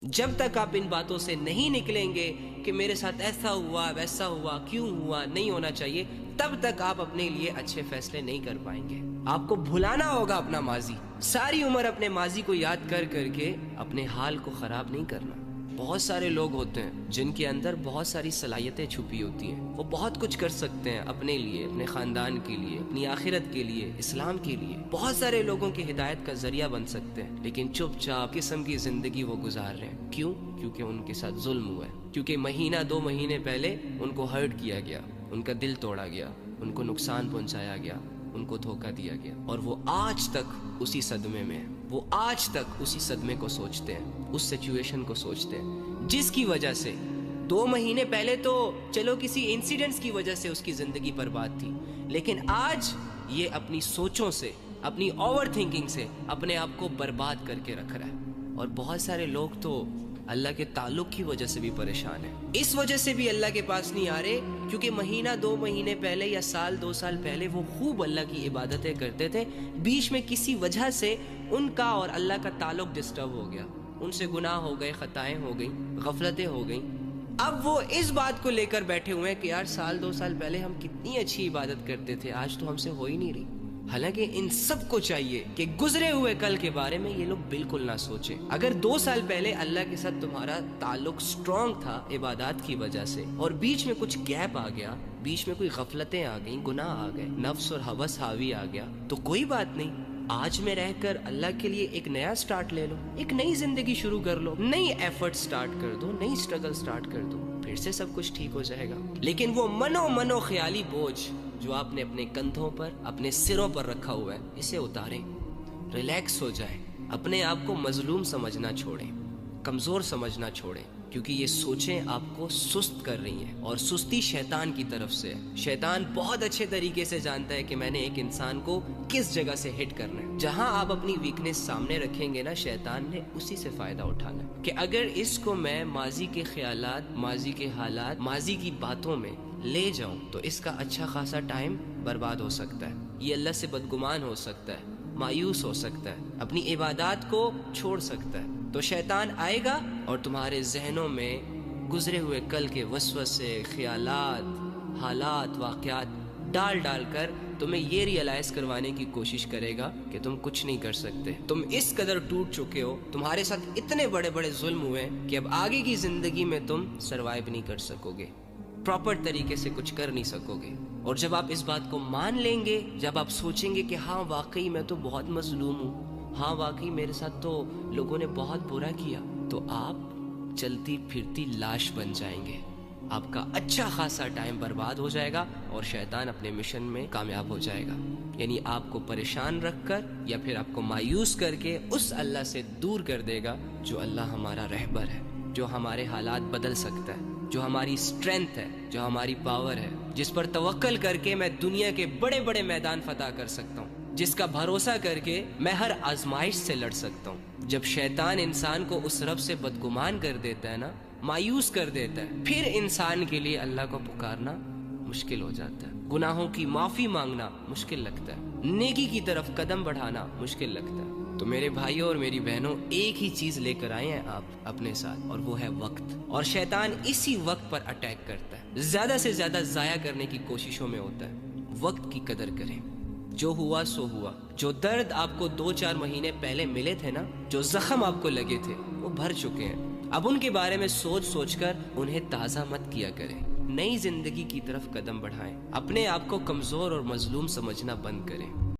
جب تک آپ ان باتوں سے نہیں نکلیں گے کہ میرے ساتھ ایسا ہوا ویسا ہوا کیوں ہوا نہیں ہونا چاہیے، تب تک آپ اپنے لیے اچھے فیصلے نہیں کر پائیں گے۔ آپ کو بھلانا ہوگا اپنا ماضی، ساری عمر اپنے ماضی کو یاد کر کر کے اپنے حال کو خراب نہیں کرنا۔ بہت سارے لوگ ہوتے ہیں جن کے اندر بہت ساری صلاحیتیں چھپی ہوتی ہیں، وہ بہت کچھ کر سکتے ہیں اپنے لیے، اپنے خاندان کے لیے، اپنی آخرت کے لیے، اسلام کے لیے، بہت سارے لوگوں کی ہدایت کا ذریعہ بن سکتے ہیں، لیکن چپ چاپ قسم کی زندگی وہ گزار رہے ہیں۔ کیوں؟ کیونکہ ان کے ساتھ ظلم ہوا ہے، کیونکہ مہینہ دو مہینے پہلے ان کو ہرٹ کیا گیا، ان کا دل توڑا گیا، ان کو نقصان پہنچایا گیا، ان کو دھوکہ دیا گیا، اور وہ آج تک اسی صدمے میں ہیں، وہ آج تک اسی صدمے کو سوچتے ہیں، اس سچویشن کو سوچتے ہیں جس کی وجہ سے 2 مہینے پہلے تو چلو کسی انسیڈنٹس کی وجہ سے اس کی زندگی برباد تھی، لیکن آج یہ اپنی سوچوں سے، اپنی اوور تھنکنگ سے اپنے آپ کو برباد کر کے رکھ رہا ہے۔ اور بہت سارے لوگ تو اللہ کے تعلق کی وجہ سے بھی پریشان ہیں، اس وجہ سے بھی اللہ کے پاس نہیں آ رہے کیونکہ مہینہ 2 مہینے پہلے یا سال 2 سال پہلے وہ خوب اللہ کی عبادتیں کرتے تھے، بیچ میں کسی وجہ سے ان کا اور اللہ کا تعلق ڈسٹرب ہو گیا، ان سے گناہ ہو گئے، خطائیں ہو گئیں، غفلتیں ہو گئیں۔ اب وہ اس بات کو لے کر بیٹھے ہوئے ہیں کہ یار سال 2 سال پہلے ہم کتنی اچھی عبادت کرتے تھے، آج تو ہم سے ہو ہی نہیں رہی۔ حالانکہ ان سب کو چاہیے کہ گزرے ہوئے کل کے بارے میں یہ لوگ بالکل نہ سوچیں۔ اگر 2 سال پہلے اللہ کے ساتھ تمہارا تعلق سٹرونگ تھا عبادات کی وجہ سے، اور بیچ میں کچھ گیپ آ گیا، بیچ میں کوئی غفلتیں آ گئیں، گناہ آ گئے، نفس اور ہوس حاوی آ گیا، تو کوئی بات نہیں، آج میں رہ کر اللہ کے لیے ایک نیا سٹارٹ لے لو، ایک نئی زندگی شروع کر لو، نئی ایفرٹ سٹارٹ کر دو، نئی سٹرگل سٹارٹ کر دو، پھر سے سب کچھ ٹھیک ہو جائے گا۔ لیکن وہ منو خیالی بوجھ جو آپ نے اپنے کندھوں پر، اپنے سروں پر رکھا ہوا ہے، اسے اتاریں، ریلیکس ہو جائیں، اپنے آپ کو مظلوم سمجھنا چھوڑیں، کمزور سمجھنا چھوڑیں، کیونکہ یہ سوچیں آپ کو سست کر رہی ہیں، اور سستی شیطان کی طرف سے ہے۔ شیطان بہت اچھے طریقے سے جانتا ہے کہ میں نے ایک انسان کو کس جگہ سے ہٹ کرنا ہے۔ جہاں آپ اپنی ویکنس سامنے رکھیں گے نا، شیطان نے اسی سے فائدہ اٹھانا ہے کہ اگر اس کو میں ماضی کے خیالات، ماضی کے حالات، ماضی کی باتوں میں لے جاؤں تو اس کا اچھا خاصا ٹائم برباد ہو سکتا ہے، یہ اللہ سے بدگمان ہو سکتا ہے، مایوس ہو سکتا ہے، اپنی عبادات کو چھوڑ سکتا ہے۔ تو شیطان آئے گا اور تمہارے ذہنوں میں گزرے ہوئے کل کے وسوسے، خیالات، حالات، واقعات ڈال کر تمہیں یہ ریئلائز کروانے کی کوشش کرے گا کہ تم کچھ نہیں کر سکتے، تم اس قدر ٹوٹ چکے ہو، تمہارے ساتھ اتنے بڑے ظلم ہوئے کہ اب آگے کی زندگی میں تم سروائیو نہیں کر سکو گے، پراپر طریقے سے کچھ کر نہیں سکو گے۔ اور جب آپ اس بات کو مان لیں گے، جب آپ سوچیں گے کہ ہاں واقعی میں تو بہت مظلوم ہوں، ہاں واقعی میرے ساتھ تو لوگوں نے بہت برا کیا، تو آپ چلتی پھرتی لاش بن جائیں گے، آپ کا اچھا خاصا ٹائم برباد ہو جائے گا اور شیطان اپنے مشن میں کامیاب ہو جائے گا۔ یعنی آپ کو پریشان رکھ کر یا پھر آپ کو مایوس کر کے اس اللہ سے دور کر دے گا جو اللہ ہمارا رہبر ہے، جو ہمارے حالات بدل سکتا ہے، جو ہماری اسٹرینتھ ہے، جو ہماری پاور ہے، جس پر توکل کر کے میں دنیا کے بڑے میدان فتح کر سکتا ہوں، جس کا بھروسہ کر کے میں ہر آزمائش سے لڑ سکتا ہوں۔ جب شیطان انسان کو اس رب سے بدگمان کر دیتا ہے نا، مایوس کر دیتا ہے، پھر انسان کے لیے اللہ کو پکارنا مشکل ہو جاتا ہے، گناہوں کی معافی مانگنا مشکل لگتا ہے، نیکی کی طرف قدم بڑھانا مشکل لگتا ہے۔ تو میرے بھائیوں اور میری بہنوں، ایک ہی چیز لے کر آئے ہیں آپ اپنے ساتھ، اور وہ ہے وقت، اور شیطان اسی وقت پر اٹیک کرتا ہے، زیادہ سے زیادہ ضائع کرنے کی کوششوں میں ہوتا ہے۔ وقت کی قدر کریں، جو ہوا سو ہوا، جو درد آپ کو 2-4 مہینے پہلے ملے تھے نا، جو زخم آپ کو لگے تھے، وہ بھر چکے ہیں، اب ان کے بارے میں سوچ کر انہیں تازہ مت کیا کریں، نئی زندگی کی طرف قدم بڑھائیں، اپنے آپ کو کمزور اور مظلوم سمجھنا بند کریں۔